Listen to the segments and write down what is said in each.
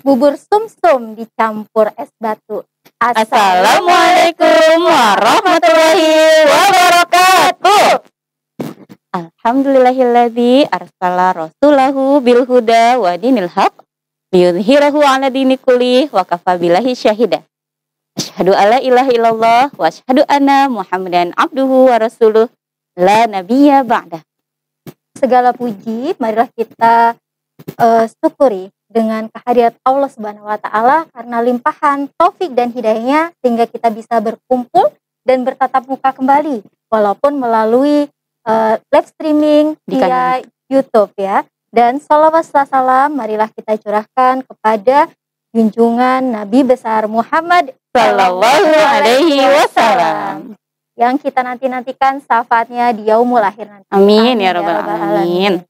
bubur sumsum dicampur es batu. Assalamualaikum warahmatullahi wabarakatuh. Alhamdulillahilladzi arsala rasulahu bil huda wa dinil haq liyudhhirahu 'ala dini kulli wa kafa billahi syahida. Asyhadu alla ilaha illallah wa asyhadu anna Muhammadan abduhu wa rasuluh la nabiyya ba'dah. Segala puji marilah kita syukuri dengan kehadirat Allah Subhanahu wa taala karena limpahan taufik dan hidayahnya sehingga kita bisa berkumpul dan bertatap muka kembali walaupun melalui live streaming via YouTube ya. Dan shalawat salam marilah kita curahkan kepada junjungan Nabi besar Muhammad sallallahu alaihi wasallam yang kita nantikan syafaatnya di yaumul akhir nanti. Amin ya rabbal alamin.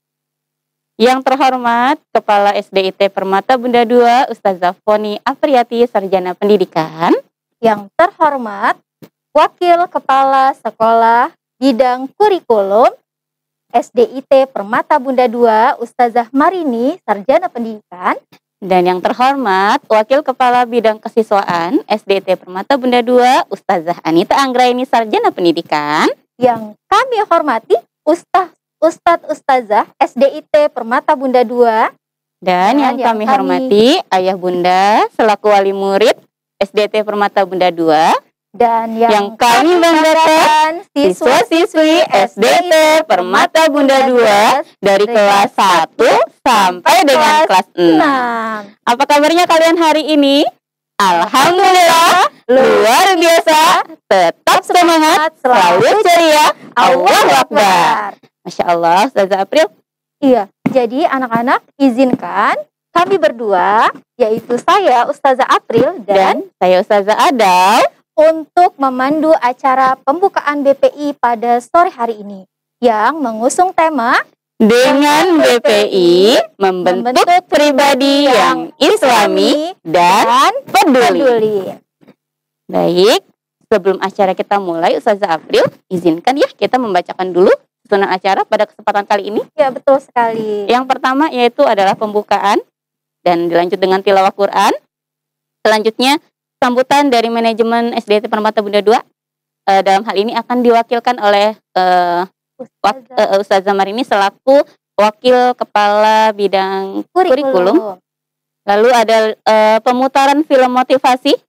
Yang terhormat Kepala SDIT Permata Bunda II Ustazah Foni Apriyati Sarjana Pendidikan. Yang terhormat Wakil Kepala Sekolah Bidang Kurikulum SDIT Permata Bunda II Ustazah Marini Sarjana Pendidikan. Dan yang terhormat Wakil Kepala Bidang Kesiswaan SDIT Permata Bunda II Ustazah Anita Anggraini Sarjana Pendidikan. Yang kami hormati Ustazah SDIT Permata Bunda II. Dan yang kami hormati Ayah Bunda selaku wali murid SDIT Permata Bunda II. Dan yang kami banggakan siswa-siswi SDIT Permata Bunda II dari kelas 1 sampai dengan kelas 6. Apa kabarnya kalian hari ini? Alhamdulillah, luar biasa, tetap semangat, selalu ceria, Allahu Akbar. Masya Allah, Ustazah April. Iya, jadi anak-anak izinkan kami berdua, yaitu saya Ustazah April dan saya Ustazah Adal, untuk memandu acara pembukaan BPI pada sore hari ini yang mengusung tema dengan BPI membentuk pribadi yang islami dan peduli. Baik, sebelum acara kita mulai, Ustazah April, izinkan ya kita membacakan dulu susunan acara pada kesempatan kali ini. Ya, betul sekali. Yang pertama yaitu adalah pembukaan dan dilanjut dengan tilawah Quran. Selanjutnya sambutan dari manajemen SDIT Permata Bunda II. Dalam hal ini akan diwakilkan oleh Ustazah Marini selaku Wakil Kepala Bidang Kurikulum. Lalu ada pemutaran film motivasi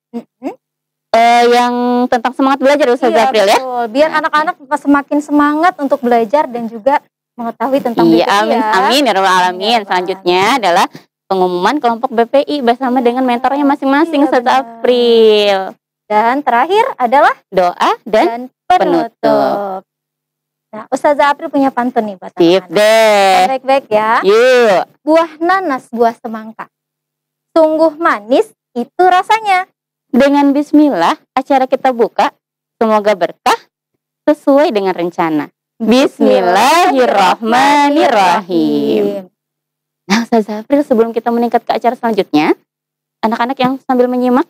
yang tentang semangat belajar Ustazah April ya. Biar anak-anak semakin semangat untuk belajar dan juga mengetahui tentang BPI ya. Amin ya rabbal alamin. Selanjutnya adalah pengumuman kelompok BPI bersama dengan mentornya masing-masing Ustazah April. Dan terakhir adalah doa dan penutup. Nah, Ustazah April punya pantun nih buat Sip deh. Baik-baik ya. Yuk. Buah nanas, buah semangka. Sungguh manis itu rasanya. Dengan bismillah acara kita buka. Semoga berkah sesuai dengan rencana. Bismillahirrahmanirrahim. Nah, Ustazah April, sebelum kita meningkat ke acara selanjutnya, anak-anak yang sambil menyimak,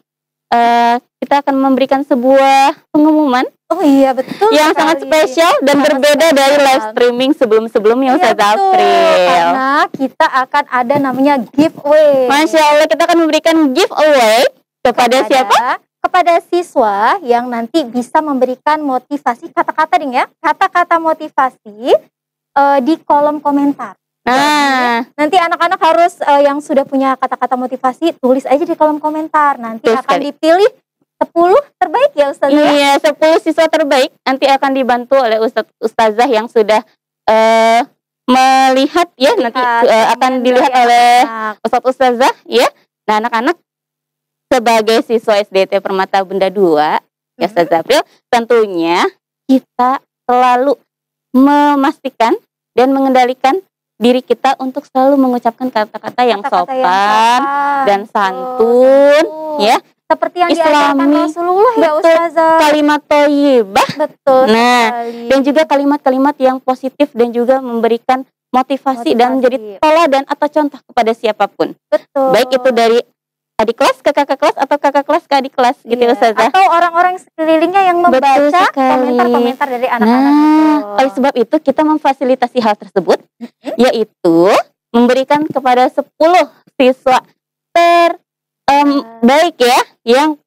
kita akan memberikan sebuah pengumuman. Oh iya, betul. Yang sangat spesial dan berbeda dari live streaming sebelum-sebelumnya, Ustazah April. Karena kita akan ada namanya giveaway. Masya Allah, kita akan memberikan giveaway kepada siapa? Kepada siswa yang nanti bisa memberikan motivasi kata-kata nih ya, kata-kata motivasi di kolom komentar. Nah, nanti anak-anak harus yang sudah punya kata-kata motivasi tulis aja di kolom komentar. Nanti akan dipilih 10 terbaik ya Ustazah. Iya, 10 siswa terbaik nanti akan dibantu oleh Ustazah yang sudah melihat ya, nanti akan dilihat oleh Ustazah ya. Nah, anak-anak sebagai siswa SDIT Permata Bunda II ya Ustazah April, tentunya kita selalu memastikan dan mengendalikan diri kita untuk selalu mengucapkan kata-kata yang sopan dan santun ya, seperti yang diajarkan Rasulullah ya Ustazah. Kalimat thayyibah. Betul. Nah, dan juga kalimat-kalimat yang positif dan juga memberikan motivasi dan menjadi teladan atau contoh kepada siapapun. Betul. Baik itu dari adik kelas ke kakak kelas atau kakak kelas ke adik kelas gitu Ustazah. Atau orang-orang sekelilingnya yang membaca komentar-komentar dari anak-anak. Nah, oleh sebab itu kita memfasilitasi hal tersebut, yaitu memberikan kepada 10 siswa baik ya, yang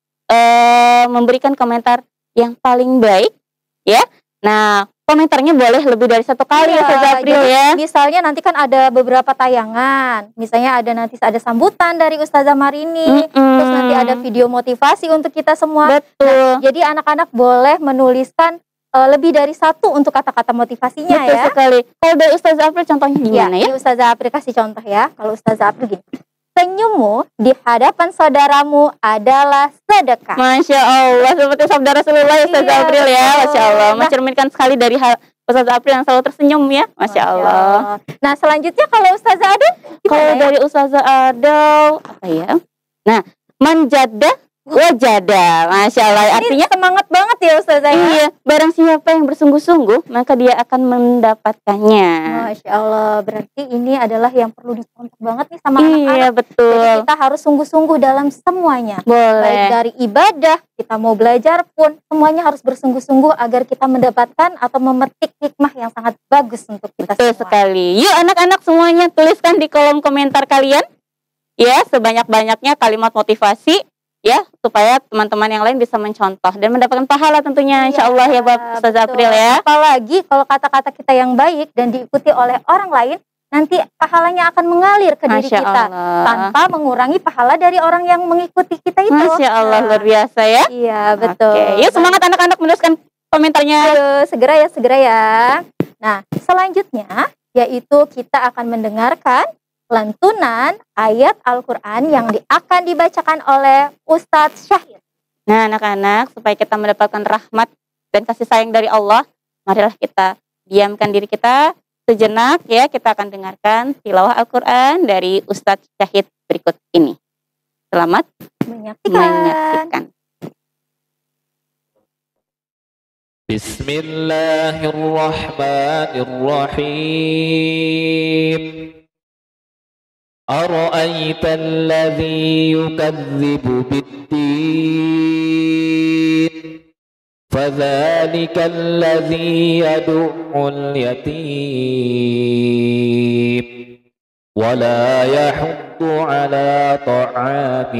memberikan komentar yang paling baik ya. Nah, komentarnya boleh lebih dari 1 kali ya Ustazah April ya. Misalnya nanti kan ada beberapa tayangan, misalnya nanti ada sambutan dari Ustazah Marini, terus nanti ada video motivasi untuk kita semua. Betul. Nah, jadi anak-anak boleh menuliskan lebih dari 1 untuk kata-kata motivasinya. Betul ya. sekali. Kalau dari Ustazah April contohnya gimana ya? Ustazah April kasih contoh ya. Kalau Ustazah April gini. Senyummu di hadapan saudaramu adalah sedekah. Masya Allah, seperti sabda Rasulullah Ustazah April ya. Masya Allah, mencerminkan sekali dari Ustazah April yang selalu tersenyum ya. Masya Allah. Nah selanjutnya kalau Ustazah Adel, kalau dari Ustazah Adel apa ya? Nah, manjada wajada, Masya Allah. Artinya semangat banget ya Ustazah. Iya, barang siapa yang bersungguh-sungguh maka dia akan mendapatkannya. Masya Allah, berarti ini adalah yang perlu dicontoh banget nih sama anak-anak. Iya betul. Jadi kita harus sungguh-sungguh dalam semuanya. Boleh. Baik dari ibadah, kita mau belajar pun semuanya harus bersungguh-sungguh agar kita mendapatkan atau memetik hikmah yang sangat bagus untuk kita betul semua. Sekali. Yuk anak-anak semuanya tuliskan di kolom komentar kalian ya sebanyak-banyaknya kalimat motivasi. Ya, supaya teman-teman yang lain bisa mencontoh dan mendapatkan pahala tentunya, insya Allah ya Ustazah April ya. Apalagi kalau kata-kata kita yang baik dan diikuti oleh orang lain, nanti pahalanya akan mengalir ke diri kita tanpa mengurangi pahala dari orang yang mengikuti kita itu. Masya Allah, luar biasa ya. Iya betul. Yuk semangat anak-anak menuliskan komentarnya. Ayo segera ya. Nah selanjutnya yaitu kita akan mendengarkan lantunan ayat Al-Quran yang akan dibacakan oleh Ustadz Syahid. Nah anak-anak, supaya kita mendapatkan rahmat dan kasih sayang dari Allah, marilah kita diamkan diri kita sejenak ya. Kita akan dengarkan tilawah Al-Quran dari Ustadz Syahid berikut ini. Selamat menyaksikan. Bismillahirrahmanirrahim. أرأيت الذي يكذب بالدين فذلك الذي يدع اليتيم ولا يحض على طعام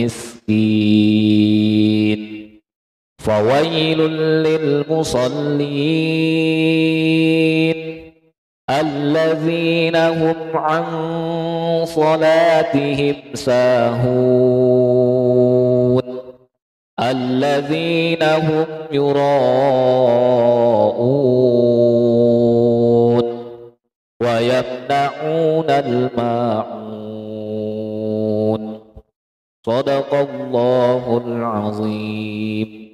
المسكين فويل للمصلين الذين هم عن صلاتهم ساهون الذين هم يراءون ويمنعون الماعون صدق الله العظيم.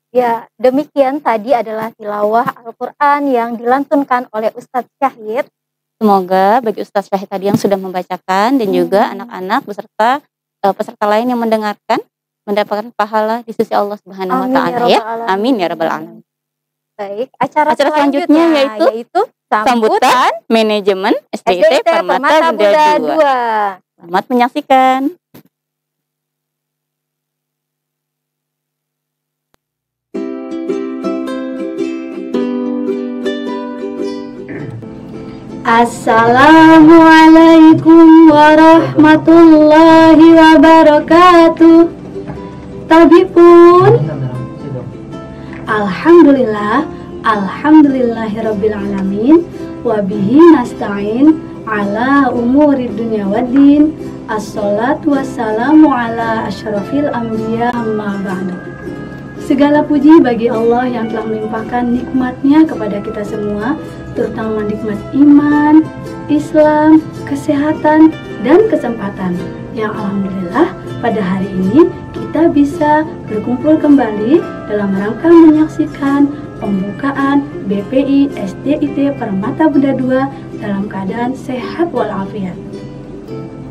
Ya, demikian tadi adalah tilawah Al-Quran yang dilantunkan oleh Ustadz Syahid. Semoga bagi Ustadz Syahid tadi yang sudah membacakan dan juga anak-anak beserta peserta lain yang mendengarkan mendapatkan pahala di sisi Allah Subhanahu wa taala ya. Amin ya rabbal alamin. Baik, acara selanjutnya yaitu sambutan manajemen SDIT Permata Bunda 2. Selamat menyaksikan. Assalamualaikum warahmatullahi wabarakatuh. Tabipun. Alhamdulillah, Alhamdulillahirabbil alamin wa bihi nasta'in ala umuri dunya waddin. Assalatu wassalamu ala asyrafil anbiya amma ba'du. Segala puji bagi Allah yang telah melimpahkan nikmatnya kepada kita semua, terutama nikmat iman, Islam, kesehatan, dan kesempatan. Yang alhamdulillah pada hari ini kita bisa berkumpul kembali dalam rangka menyaksikan pembukaan BPI SDIT Permata Bunda II dalam keadaan sehat walafiat.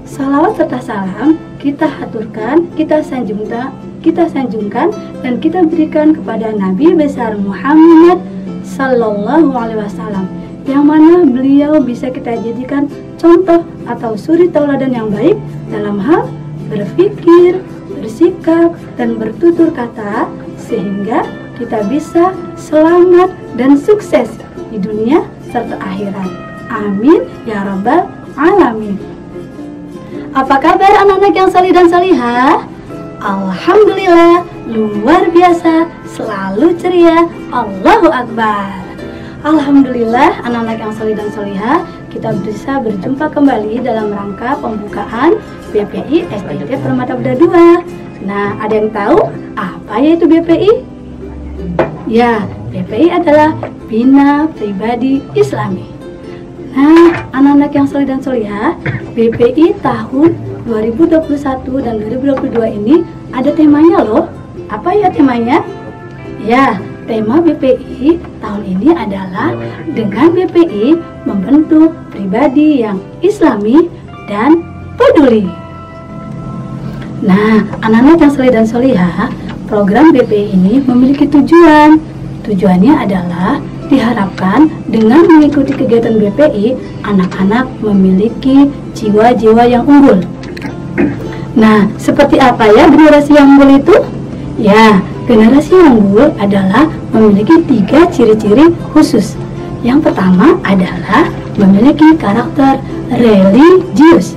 Salawat serta salam kita haturkan, kita sanjungkan dan kita berikan kepada Nabi besar Muhammad Sallallahu Alaihi Wasallam, yang mana beliau bisa kita jadikan contoh atau suri tauladan yang baik dalam hal berpikir, bersikap, dan bertutur kata, sehingga kita bisa selamat dan sukses di dunia serta akhirat. Amin ya rabbal alamin. Apa kabar anak-anak yang salih dan salihah? Alhamdulillah, luar biasa, selalu ceria. Allahu Akbar. Alhamdulillah anak-anak yang salih dan salihah, kita bisa berjumpa kembali dalam rangka pembukaan BPI SDIT Permata Bunda II. Nah, ada yang tahu apa yaitu BPI? Ya, BPI adalah Bina Pribadi Islami. Nah, anak-anak yang salih dan salihah, BPI tahun 2021 dan 2022 ini ada temanya loh. Apa ya temanya? Ya, tema BPI tahun ini adalah dengan BPI membentuk pribadi yang islami dan peduli. Nah, anak-anak yang salih dan salihah, program BPI ini memiliki tujuan. Tujuannya adalah diharapkan dengan mengikuti kegiatan BPI, anak-anak memiliki jiwa-jiwa yang unggul. Nah, seperti apa ya generasi yang unggul itu? Ya, generasi yang unggul adalah memiliki 3 ciri-ciri khusus. Yang pertama adalah memiliki karakter religius.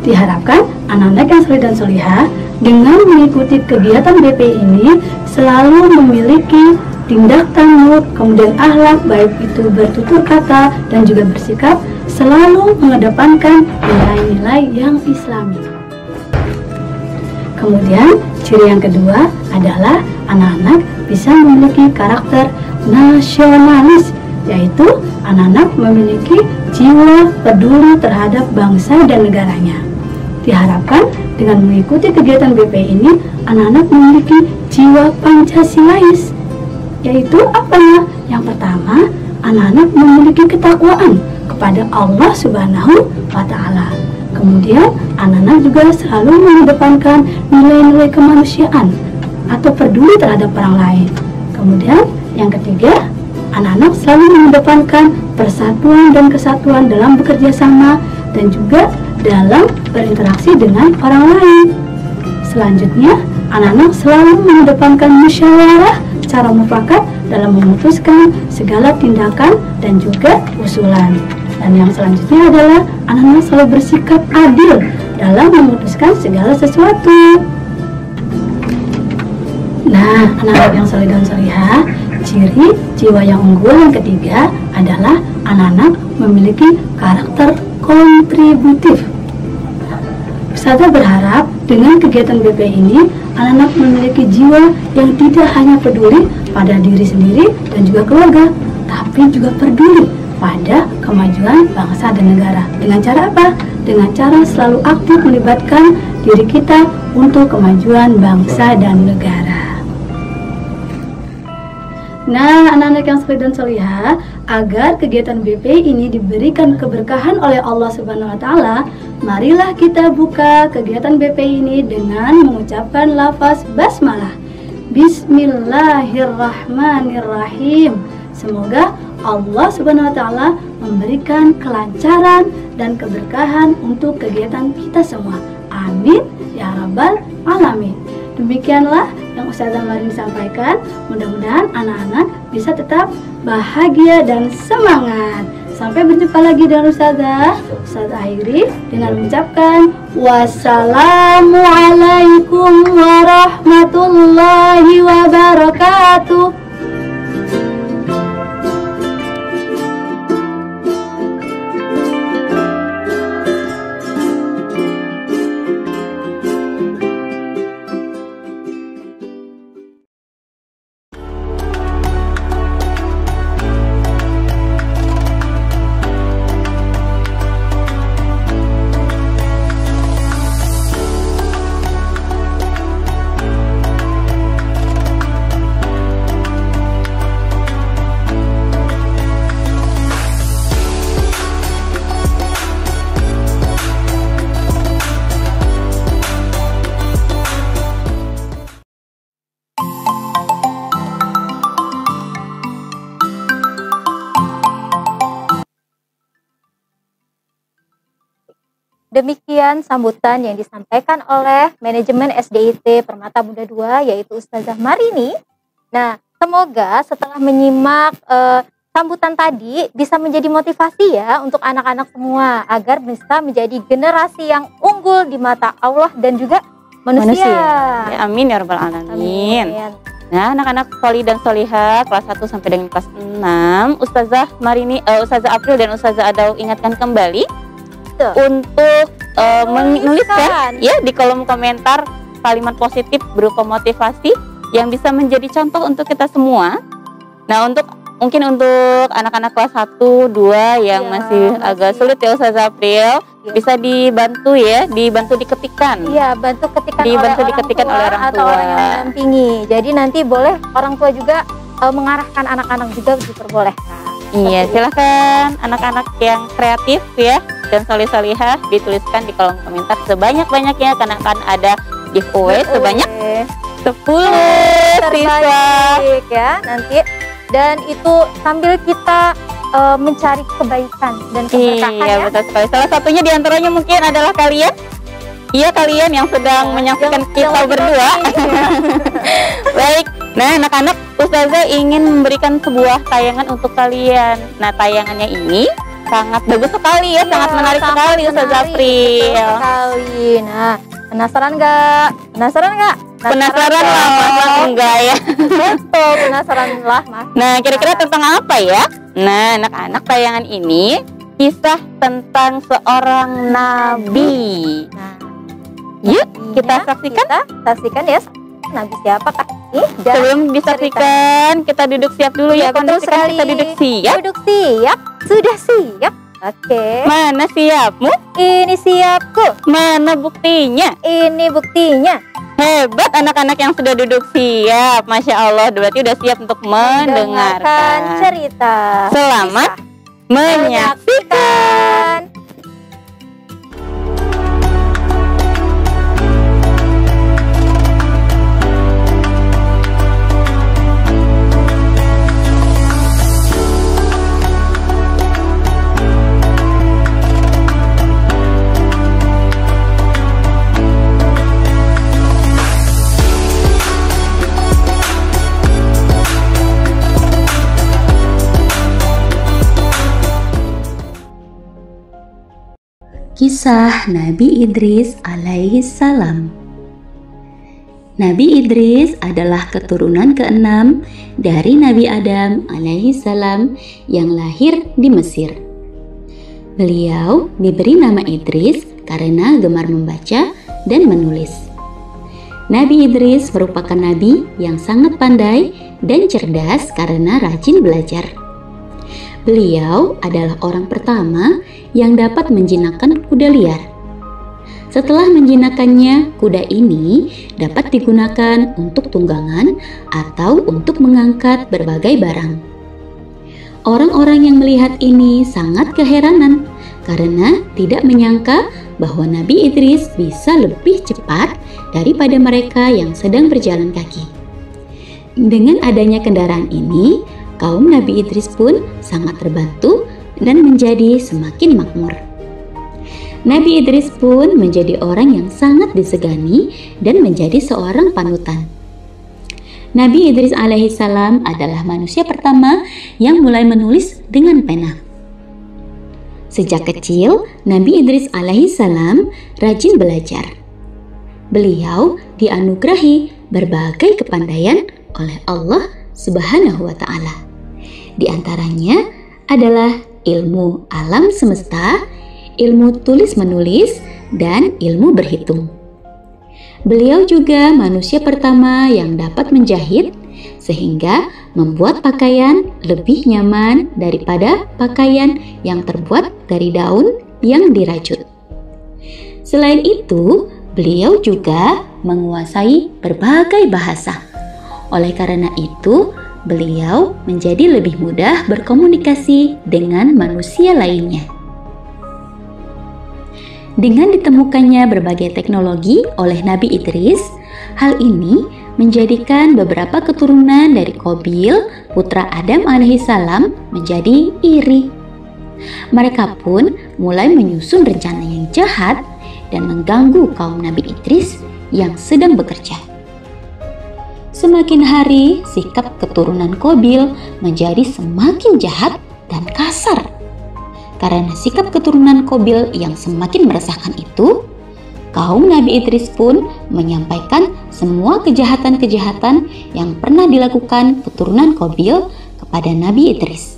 Diharapkan anak-anak yang salih dan salihah dengan mengikuti kegiatan BPI ini selalu memiliki tindak tanduk, kemudian akhlak, baik itu bertutur kata dan juga bersikap, selalu mengedepankan nilai-nilai yang islami. Kemudian ciri yang kedua adalah anak-anak bisa memiliki karakter nasionalis, yaitu anak-anak memiliki jiwa peduli terhadap bangsa dan negaranya. Diharapkan dengan mengikuti kegiatan BPI ini, anak-anak memiliki jiwa Pancasilais, yaitu apanya? Yang pertama, anak-anak memiliki ketakwaan kepada Allah Subhanahu wa Ta'ala. Kemudian, anak-anak juga selalu mengedepankan nilai-nilai kemanusiaan atau peduli terhadap orang lain. Kemudian, yang ketiga, anak-anak selalu mengedepankan persatuan dan kesatuan dalam bekerja sama dan juga dalam berinteraksi dengan orang lain. Selanjutnya, anak-anak selalu mengedepankan musyawarah, cara mufakat dalam memutuskan segala tindakan dan juga usulan. Dan yang selanjutnya adalah anak-anak selalu bersikap adil dalam memutuskan segala sesuatu. Nah, anak-anak yang salih dan salihah, ciri jiwa yang unggul yang ketiga adalah anak-anak memiliki karakter kontributif. Ustazah berharap dengan kegiatan BPI ini, anak-anak memiliki jiwa yang tidak hanya peduli pada diri sendiri dan juga keluarga, tapi juga peduli pada kemajuan bangsa dan negara. Dengan cara apa? Dengan cara selalu aktif melibatkan diri kita untuk kemajuan bangsa dan negara. Nah, anak-anak yang salih dan salihah, agar kegiatan BPI ini diberikan keberkahan oleh Allah Subhanahu wa Ta'ala, marilah kita buka kegiatan BPI ini dengan mengucapkan lafaz basmalah. Bismillahirrahmanirrahim. Semoga Allah Subhanahu wa Ta'ala memberikan kelancaran dan keberkahan untuk kegiatan kita semua. Amin ya rabbal alamin. Demikianlah yang Ustazah Marin sampaikan. Mudah-mudahan anak-anak bisa tetap bahagia dan semangat. Sampai berjumpa lagi dengan Ustazah akhiri dengan mengucapkan wassalamualaikum warahmatullahi wabarakatuh. demikian sambutan yang disampaikan oleh manajemen SDIT Permata Bunda II, yaitu Ustazah Marini. Nah, semoga setelah menyimak sambutan tadi bisa menjadi motivasi ya untuk anak-anak semua agar bisa menjadi generasi yang unggul di mata Allah dan juga manusia. Ya, amin ya rabbal alamin. Amin. Nah, anak-anak soli dan solihah kelas 1 sampai dengan kelas 6, Ustazah Marini, Ustazah April dan Ustazah Adau ingatkan kembali untuk menuliskan ya di kolom komentar kalimat positif berupa motivasi yang bisa menjadi contoh untuk kita semua. Nah, mungkin untuk anak-anak kelas 1, 2 yang masih agak sulit ya Ustazah April, bisa dibantu diketikkan. Iya, dibantu diketikkan oleh orang tua atau orang yang mendampingi. Jadi nanti boleh orang tua juga mengarahkan anak-anak juga diperbolehkan. Iya, silahkan anak-anak yang kreatif ya dan solih-solihah dituliskan di kolom komentar sebanyak-banyaknya karena akan ada giveaway sebanyak 10 siswa ya nanti, dan itu sambil kita mencari kebaikan dan keberkahan. Iya, betul sekali. Salah satunya diantaranya mungkin adalah kalian. Iya, kalian yang sedang menyaksikan kita berdua. Baik, nah anak-anak, Ustazah ingin memberikan sebuah tayangan untuk kalian. Nah, tayangannya ini sangat bagus sekali ya, sangat menarik sekali Ustazah April. Sekali. Nah, penasaran nggak? Penasaran lah, masa enggak ya? Betul, penasaran lah Mas. Nah, kira-kira tentang apa ya? Nah, anak-anak, tayangan ini kisah tentang seorang nabi. Nah, yuk kita saksikan. Kita saksikan ya, nabi siapakah ini? Sebelum disaksikan, kita duduk siap dulu ya. Betul sekali. Kita duduk siap. Duduk siap, sudah siap. Oke. Mana siapmu? Ini siapku. Mana buktinya? Ini buktinya. Hebat anak-anak yang sudah duduk siap. Masya Allah, berarti udah siap untuk mendengarkan cerita. Selamat menyaksikan. Kisah Nabi Idris alaihi salam. Nabi Idris adalah keturunan keenam dari Nabi Adam alaihi salam yang lahir di Mesir. Beliau diberi nama Idris karena gemar membaca dan menulis. Nabi Idris merupakan nabi yang sangat pandai dan cerdas karena rajin belajar. Beliau adalah orang pertama yang dapat menjinakkan kuda liar. Setelah menjinakkannya, kuda ini dapat digunakan untuk tunggangan atau untuk mengangkat berbagai barang. Orang-orang yang melihat ini sangat keheranan karena tidak menyangka bahwa Nabi Idris bisa lebih cepat daripada mereka yang sedang berjalan kaki. Dengan adanya kendaraan ini, kaum Nabi Idris pun sangat terbantu dan menjadi semakin makmur. Nabi Idris pun menjadi orang yang sangat disegani dan menjadi seorang panutan. Nabi Idris alaihissalam adalah manusia pertama yang mulai menulis dengan pena. Sejak kecil, Nabi Idris alaihissalam rajin belajar. Beliau dianugerahi berbagai kepandaian oleh Allah Subhanahu wa Ta'ala. Di antaranya adalah ilmu alam semesta, ilmu tulis-menulis, dan ilmu berhitung. Beliau juga manusia pertama yang dapat menjahit, sehingga membuat pakaian lebih nyaman daripada pakaian yang terbuat dari daun yang dirajut. Selain itu, beliau juga menguasai berbagai bahasa. Oleh karena itu, beliau menjadi lebih mudah berkomunikasi dengan manusia lainnya. Dengan ditemukannya berbagai teknologi oleh Nabi Idris, hal ini menjadikan beberapa keturunan dari Qabil, putra Adam alaihissalam, menjadi iri. Mereka pun mulai menyusun rencana yang jahat dan mengganggu kaum Nabi Idris yang sedang bekerja. Semakin hari, sikap keturunan Qabil menjadi semakin jahat dan kasar. Karena sikap keturunan Qabil yang semakin meresahkan itu, kaum Nabi Idris pun menyampaikan semua kejahatan-kejahatan yang pernah dilakukan keturunan Qabil kepada Nabi Idris.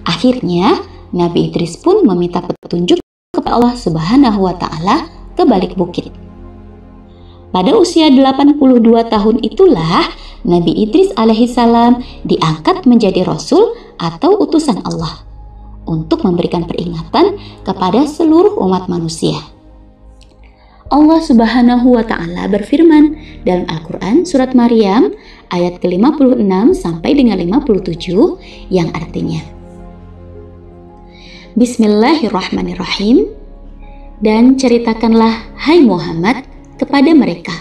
Akhirnya, Nabi Idris pun meminta petunjuk kepada Allah Subhanahu wa Ta'ala ke balik bukit. Pada usia 82 tahun itulah Nabi Idris alaihissalam diangkat menjadi rasul atau utusan Allah untuk memberikan peringatan kepada seluruh umat manusia. Allah Subhanahu wa Ta'ala berfirman dalam Al-Quran surat Maryam ayat ke-56 sampai dengan 57 yang artinya, Bismillahirrahmanirrahim. Dan ceritakanlah, hai Muhammad, kepada mereka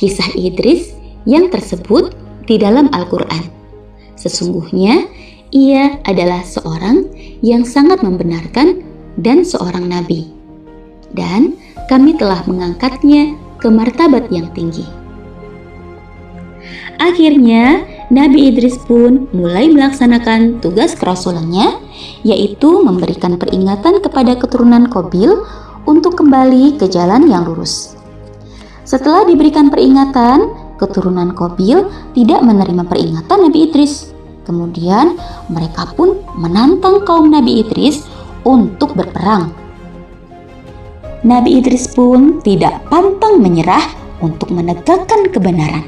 kisah Idris yang tersebut di dalam Al-Quran. Sesungguhnya ia adalah seorang yang sangat membenarkan dan seorang nabi, dan kami telah mengangkatnya ke martabat yang tinggi. Akhirnya Nabi Idris pun mulai melaksanakan tugas kerasulannya, yaitu memberikan peringatan kepada keturunan Qabil untuk kembali ke jalan yang lurus. Setelah diberikan peringatan, keturunan Qabil tidak menerima peringatan Nabi Idris. Kemudian mereka pun menantang kaum Nabi Idris untuk berperang. Nabi Idris pun tidak pantang menyerah untuk menegakkan kebenaran.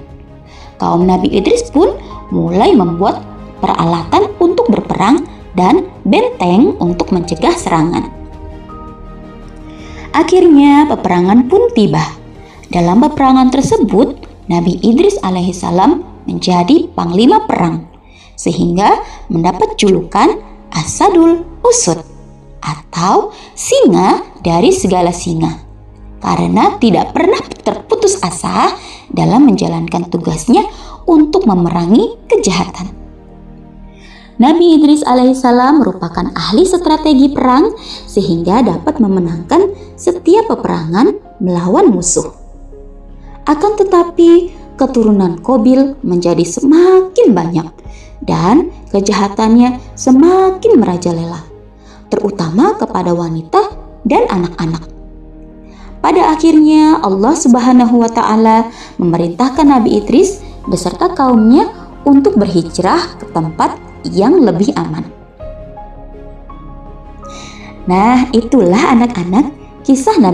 Kaum Nabi Idris pun mulai membuat peralatan untuk berperang dan benteng untuk mencegah serangan. Akhirnya peperangan pun tiba. Dalam peperangan tersebut, Nabi Idris alaihissalam menjadi panglima perang, sehingga mendapat julukan Asadul Usud atau singa dari segala singa, karena tidak pernah terputus asa dalam menjalankan tugasnya untuk memerangi kejahatan. Nabi Idris alaihissalam merupakan ahli strategi perang sehingga dapat memenangkan setiap peperangan melawan musuh. Akan tetapi keturunan Qabil menjadi semakin banyak dan kejahatannya semakin merajalela, terutama kepada wanita dan anak-anak. Pada akhirnya Allah Subhanahu wa Ta'ala memerintahkan Nabi Idris beserta kaumnya untuk berhijrah ke tempat yang lebih aman. Nah, itulah anak-anak kisah Nabi